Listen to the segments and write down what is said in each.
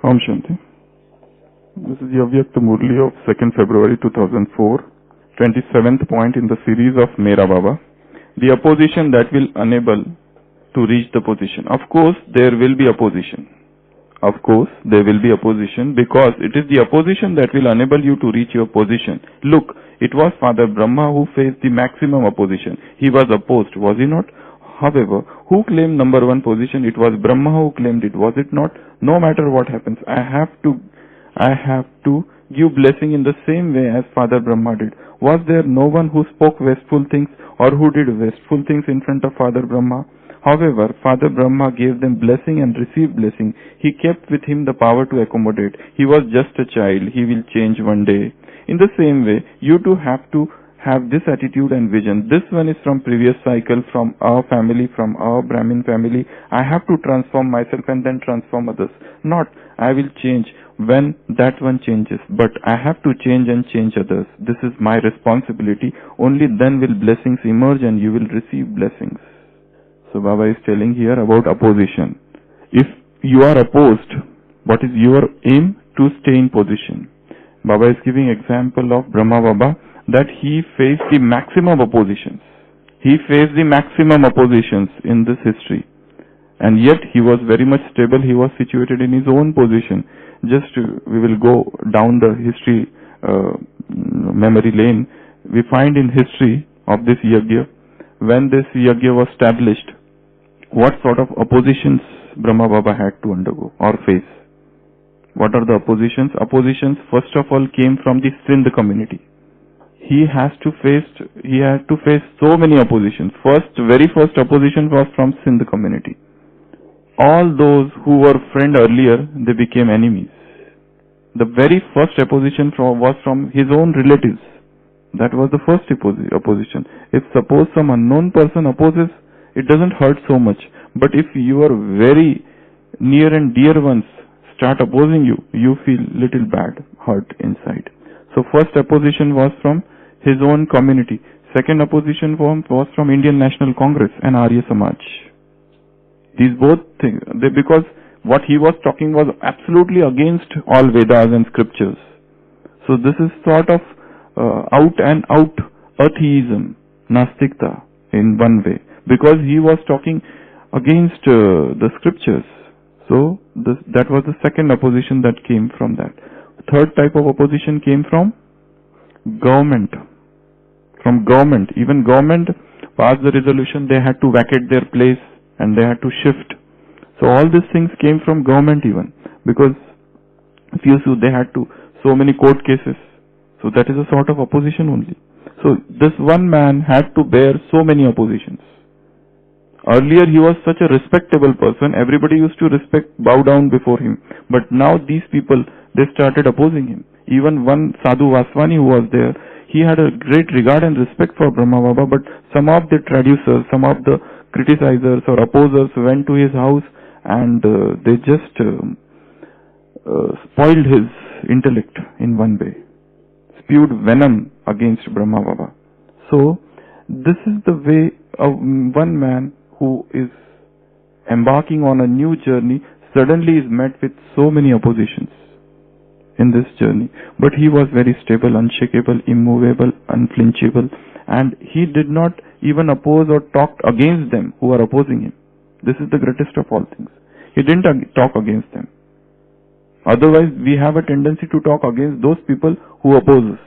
Om Shanti. This is the Avyakta Murli of 2nd February 2004, 27th point in the series of Mera Baba. The opposition that will enable to reach the position. Of course, there will be opposition. Of course, there will be opposition because it is the opposition that will enable you to reach your position. Look, it was Father Brahma who faced the maximum opposition. He was opposed, was he not? However, who claimed number one position? It was Brahma who claimed it, was it not? No matter what happens, I have to give blessing in the same way as Father Brahma did. Was there no one who spoke wasteful things or who did wasteful things in front of Father Brahma? However, Father Brahma gave them blessing and received blessing. He kept with him the power to accommodate. He was just a child. He will change one day. In the same way, you too have to have this attitude and vision. This one is from previous cycle, from our family, from our Brahmin family. I have to transform myself and then transform others. Not, I will change when that one changes, but I have to change and change others. This is my responsibility. Only then will blessings emerge and you will receive blessings. So Baba is telling here about opposition. If you are opposed, what is your aim? To stay in position. Baba is giving example of Brahma Baba that he faced the maximum oppositions. He faced the maximum oppositions in this history. And yet he was very much stable. He was situated in his own position. We will go down the history memory lane. We find in history of this yajna, when this yajna was established, what sort of oppositions Brahma Baba had to undergo or face. What are the oppositions? Oppositions first of all came from the Sindh community. He had to face so many oppositions. Very first opposition was from Sindh community. All those who were friends earlier, they became enemies. The very first opposition was from his own relatives. That was the first opposition. If suppose some unknown person opposes, it doesn't hurt so much. But if your very near and dear ones start opposing you, you feel little bad, hurt inside. So first opposition was from his own community. Second opposition was from Indian National Congress and Arya Samaj. These both things, because what he was talking was absolutely against all Vedas and scriptures. So this is sort of out and out atheism, Nastikta in one way, because he was talking against the scriptures. So that was the second opposition that came from that. Third type of opposition came from government. From government. Even government passed the resolution, they had to vacate their place and they had to shift. So all these things came from government even, because if you see, they had to so many court cases. So that is a sort of opposition only. So this one man had to bear so many oppositions. Earlier he was such a respectable person, everybody used to bow down before him. But now these people, they started opposing him. Even one Sadhu Vaswani who was there, he had a great regard and respect for Brahma Baba, but some of the traducers, some of the criticizers or opposers went to his house and they just spoiled his intellect in one way, spewed venom against Brahma Baba. So this is the way of one man who is embarking on a new journey suddenly is met with so many oppositions in this journey. But he was very stable, unshakable, immovable, unflinchable, and he did not even oppose or talk against them who are opposing him. This is the greatest of all things. He didn't talk against them. Otherwise, we have a tendency to talk against those people who oppose us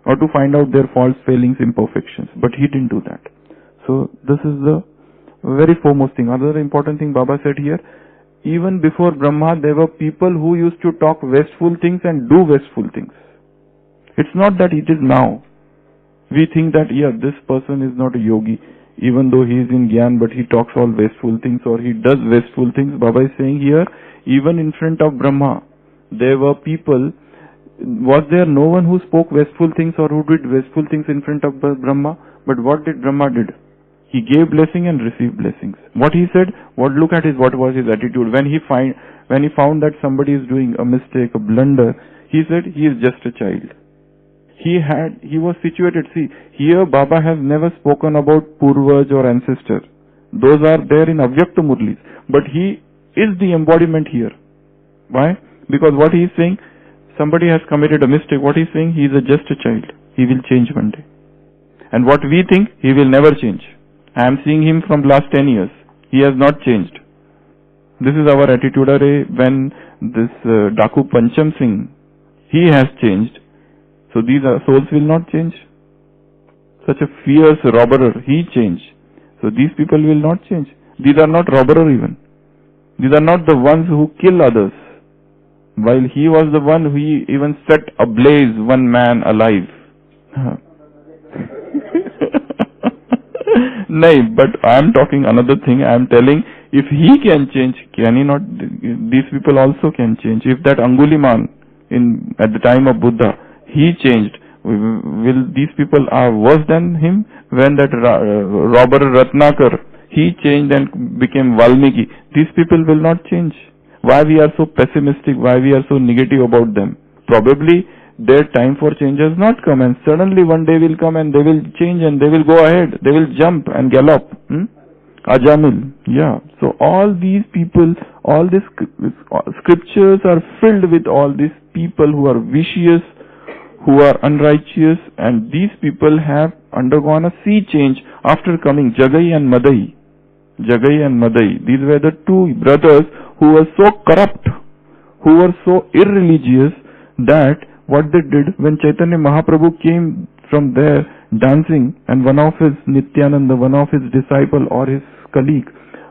or to find out their faults, failings, imperfections. But he didn't do that. So this is the very foremost thing. Another important thing Baba said here, even before Brahma, there were people who used to talk wasteful things and do wasteful things. It's not that it is now. We think that, this person is not a yogi, even though he is in Gyan, but he talks all wasteful things or he does wasteful things. Baba is saying here, even in front of Brahma, there were people. Was there no one who spoke wasteful things or who did wasteful things in front of Brahma? But what did Brahma did? He gave blessing and received blessings. What he said, what was his attitude when he found that somebody is doing a mistake, a blunder. He said he is just a child. He was situated. See, here Baba has never spoken about Purvaj or ancestor. Those are there in Avyakta Murlis. But he is the embodiment here. Why? Because what he is saying, somebody has committed a mistake. What he is saying, he is just a child. He will change one day. And what we think, he will never change. I am seeing him from last 10 years. He has not changed. This is our attitude. When this Daku Pancham Singh, he has changed. So these souls will not change. Such a fierce robber, he changed. So these people will not change. These are not robber even. These are not the ones who kill others. While he was the one who even set ablaze one man alive. No, but I am talking another thing. I am telling, if he can change, can he not? These people also can change. If that Anguliman at the time of Buddha, he changed, will these people are worse than him? When that robber Ratnakar, he changed and became Valmiki, these people will not change. Why we are so pessimistic? Why we are so negative about them? Probably their time for change has not come, and suddenly one day will come and they will change and they will go ahead. They will jump and gallop. Ajamil. Yeah. So all these people, all these scriptures are filled with all these people who are vicious, who are unrighteous, and these people have undergone a sea change after coming. Jagai and Madai. Jagai and Madai. These were the two brothers who were so corrupt, who were so irreligious, that what they did when Chaitanya Mahaprabhu came from there dancing, and one of his Nityananda, one of his disciple or his colleague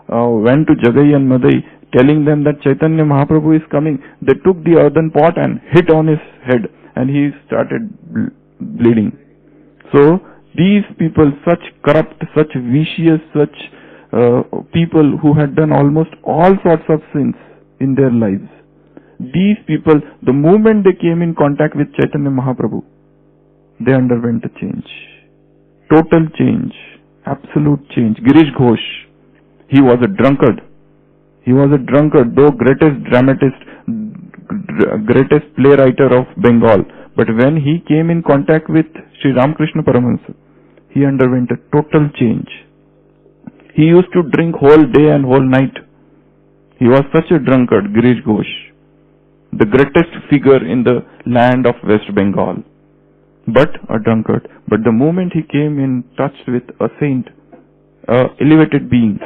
went to Jagai and Madai telling them that Chaitanya Mahaprabhu is coming, they took the earthen pot and hit on his head and he started bleeding. So these people, such corrupt, such vicious, such people who had done almost all sorts of sins in their lives, these people, the moment they came in contact with Chaitanya Mahaprabhu, they underwent a change. Total change. Absolute change. Girish Ghosh, he was a drunkard. He was a drunkard, though greatest dramatist, greatest playwright of Bengal. But when he came in contact with Sri Ramakrishna Paramahansa, he underwent a total change. He used to drink whole day and whole night. He was such a drunkard, Girish Ghosh, the greatest figure in the land of West Bengal, but a drunkard. But the moment he came in touch with a saint, elevated being,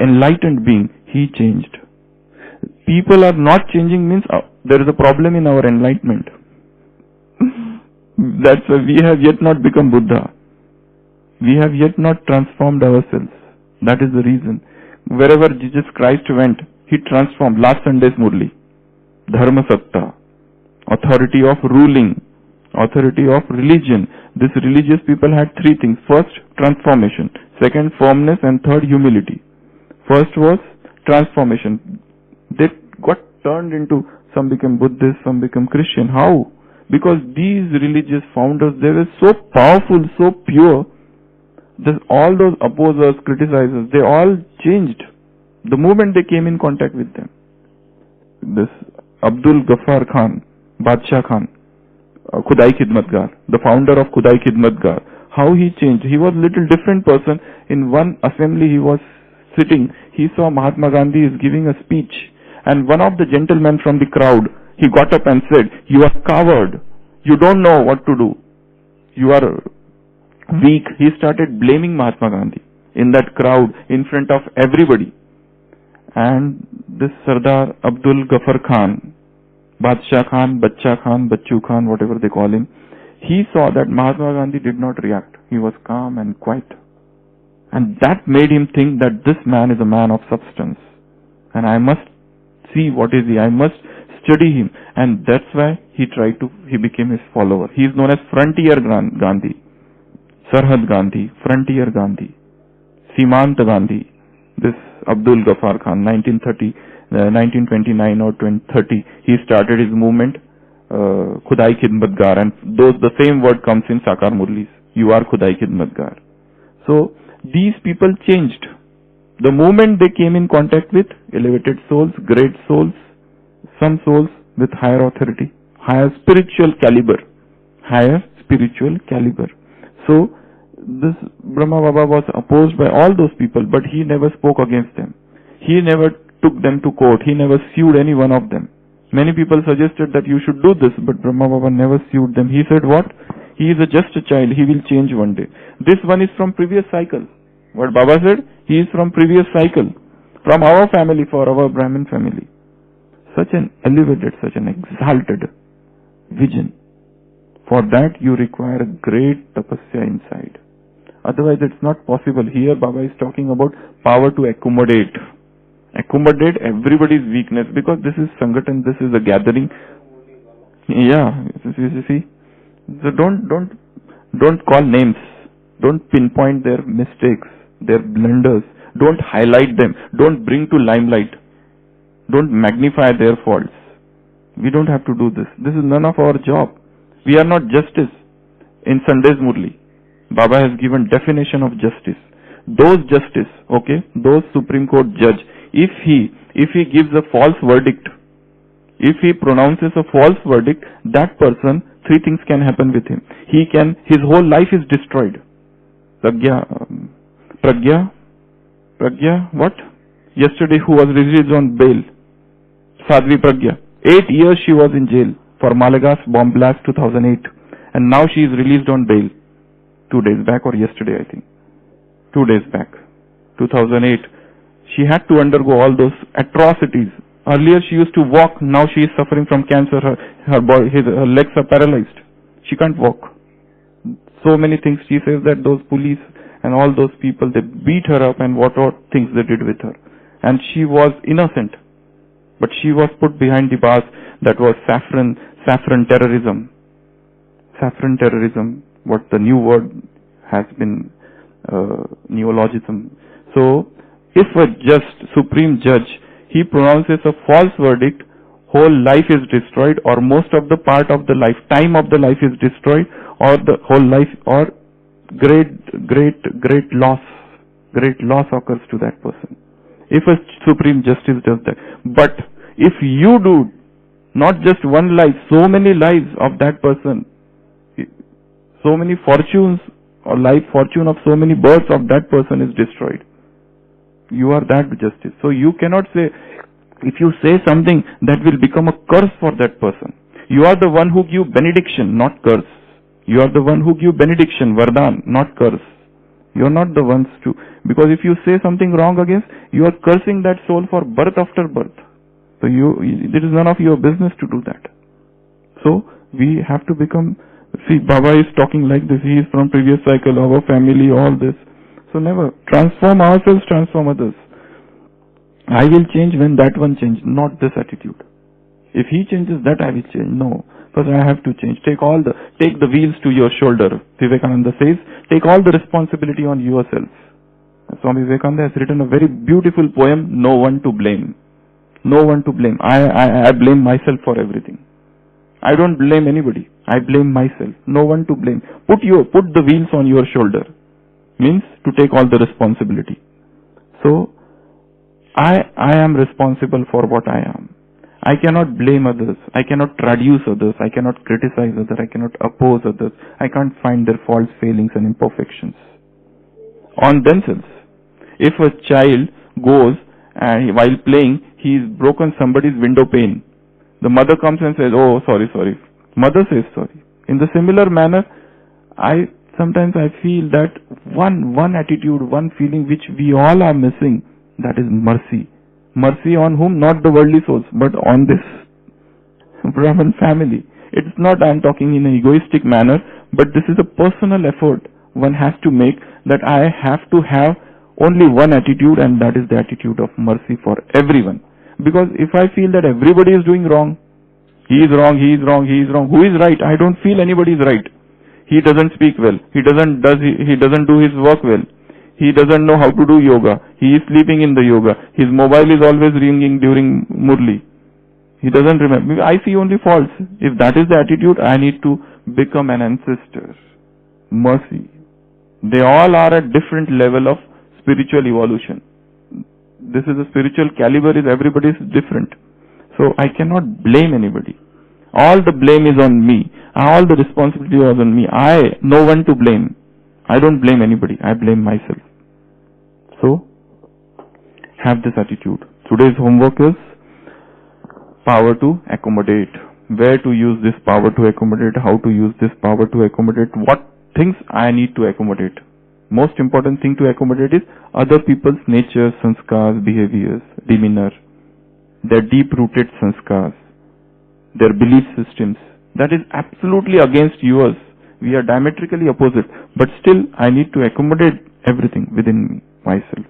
enlightened being, he changed. People are not changing means there is a problem in our enlightenment. That's why we have yet not become Buddha. We have yet not transformed ourselves. That is the reason. Wherever Jesus Christ went, he transformed. Last Sunday's Murli. Dharma Satta. Authority of ruling. Authority of religion. These religious people had three things. First, transformation. Second, firmness. And third, humility. First was transformation. They got turned into, some became Buddhist, some became Christian. How? Because these religious founders, they were so powerful, so pure, that all those opposers, criticizers, they all changed the moment they came in contact with them. This Abdul Ghaffar Khan, Badshah Khan, Khudai Khidmatgar, the founder of Khudai Khidmatgar, how he changed. He was a little different person. In one assembly he was sitting, he saw Mahatma Gandhi is giving a speech, and one of the gentlemen from the crowd, he got up and said, "You are coward. You don't know what to do. You are weak." He started blaming Mahatma Gandhi in that crowd, in front of everybody. And this Sardar Abdul Ghaffar Khan, Badshah Khan, Bachcha Khan, Bachchu Khan, whatever they call him, he saw that Mahatma Gandhi did not react. He was calm and quiet. And that made him think that this man is a man of substance. And I must see what is he. I must study him. And that's why he became his follower. He is known as Frontier Gandhi, Sarhad Gandhi, Frontier Gandhi, Simant Gandhi. This Abdul Ghaffar Khan, 1929 or 2030, he started his movement, Khudai Khidmatgar, and the same word comes in Sakar Murlis. You are Khudai Khidmatgar. So these people changed. The moment they came in contact with elevated souls, great souls, some souls with higher authority, higher spiritual caliber. So this Brahma Baba was opposed by all those people, but he never spoke against them. He never took them to court. He never sued any one of them. Many people suggested that you should do this, but Brahma Baba never sued them. He said what? He is just a child. He will change one day. This one is from previous cycle. What Baba said? He is from previous cycle. From our family, for our Brahmin family. Such an elevated, such an exalted vision. For that you require a great tapasya inside. Otherwise it's not possible. Here Baba is talking about power to accommodate. Accommodate everybody's weakness, because this is Sangathan, this is a gathering. Yeah, you see. So don't call names. Don't pinpoint their mistakes, their blunders. Don't highlight them. Don't bring to limelight. Don't magnify their faults. We don't have to do this. This is none of our job. We are not justice. In Sunday's Murli, Baba has given definition of justice. Those justice, okay, those Supreme Court judge, if he gives a false verdict, if he pronounces a false verdict, that person, three things can happen with him. His whole life is destroyed. Pragya, what? Yesterday who was released on bail? Sadhvi Pragya. 8 years she was in jail for Malagas bomb blast 2008. And now she is released on bail. 2 days back or yesterday I think. 2 days back. 2008. She had to undergo all those atrocities. Earlier she used to walk, now she is suffering from cancer. Her legs are paralyzed. She can't walk. So many things. She says that those police and all those people, they beat her up and what things they did with her. And she was innocent. But she was put behind the bars. That was saffron terrorism. Saffron terrorism, what the new word has been, neologism. So, if a just supreme judge, he pronounces a false verdict, whole life is destroyed, or most of the part of the life, time of the life is destroyed, or the whole life, or great loss occurs to that person. If a supreme justice does that. But if you do not just one life, so many lives of that person, so many fortunes or fortune of so many births of that person is destroyed. You are that justice. So you cannot say, if you say something that will become a curse for that person. You are the one who give benediction, not curse. You are the one who give benediction, vardhan, not curse. You are not the ones to, because if you say something wrong against, you are cursing that soul for birth after birth. So it is none of your business to do that. So we have to become, see, Baba is talking like this, he is from previous cycle, our family, all this. So never, transform ourselves, transform others. I will change when that one changes, not this attitude. If he changes, that I will change. No, because I have to change. Take the wheels to your shoulder. Vivekananda says, take all the responsibility on yourself. Swami Vivekananda has written a very beautiful poem, No One to Blame. No one to blame. I blame myself for everything. I don't blame anybody. I blame myself. No one to blame. Put the wheels on your shoulder. Means to take all the responsibility. So, I am responsible for what I am. I cannot blame others. I cannot traduce others. I cannot criticize others. I cannot oppose others. I can't find their faults, failings and imperfections on themselves. If a child goes and while playing, he's broken somebody's window pane. The mother comes and says, oh, sorry. Mother says sorry. In the similar manner, sometimes I feel that one attitude, one feeling which we all are missing, that is mercy. Mercy on whom? Not the worldly souls, but on this Brahman family. It's not I am talking in an egoistic manner, but this is a personal effort one has to make, that I have to have only one attitude, and that is the attitude of mercy for everyone. Because if I feel that everybody is doing wrong, he is wrong, who is right? I don't feel anybody is right. He doesn't speak well. He doesn't do his work well. He doesn't know how to do yoga. He is sleeping in the yoga. His mobile is always ringing during Murli. He doesn't remember. I see only faults. If that is the attitude, I need to become an ancestor. Mercy. They all are at different level of spiritual evolution. This is a spiritual caliber, everybody is different. So I cannot blame anybody. All the blame is on me. All the responsibility was on me. No one to blame. I don't blame anybody. I blame myself. So, have this attitude. Today's homework is, power to accommodate. Where to use this power to accommodate, how to use this power to accommodate, what things I need to accommodate. Most important thing to accommodate is other people's nature, sanskars, behaviors, demeanor, their deep-rooted sanskars, their belief systems. That is absolutely against yours. We are diametrically opposite. But still, I need to accommodate everything within me, myself.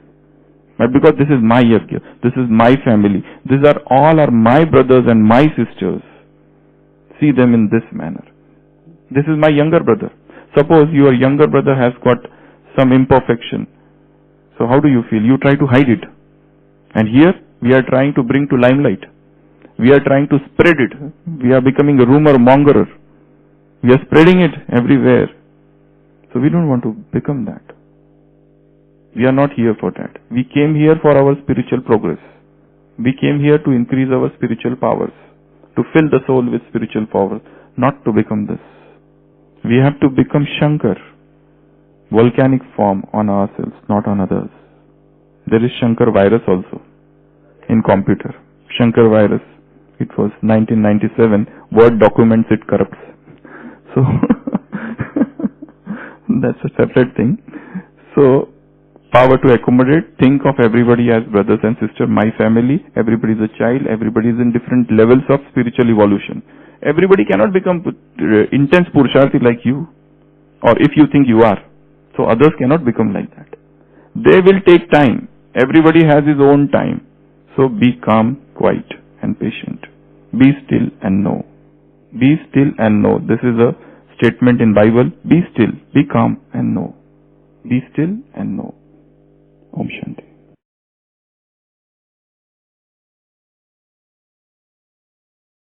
But because this is my yajna, this is my family, these are all my brothers and my sisters. See them in this manner. This is my younger brother. Suppose your younger brother has got some imperfection. So how do you feel? You try to hide it. And here we are trying to bring to limelight. We are trying to spread it. We are becoming a rumor mongerer. We are spreading it everywhere. So we don't want to become that. We are not here for that. We came here for our spiritual progress. We came here to increase our spiritual powers, to fill the soul with spiritual power, not to become this. We have to become Shankar, volcanic form on ourselves, not on others. There is Shankar virus also in computer. Shankar virus. It was 1997. Word documents it corrupts. So that's a separate thing. So power to accommodate, think of everybody as brothers and sisters, my family, everybody is a child, everybody is in different levels of spiritual evolution. Everybody cannot become intense Purusharthi like you, or if you think you are. So others cannot become like that. They will take time. Everybody has his own time. So be calm, quiet and patient. Be still and know. Be still and know. This is a statement in Bible. Be still, be calm and know. Be still and know. Om Shanti.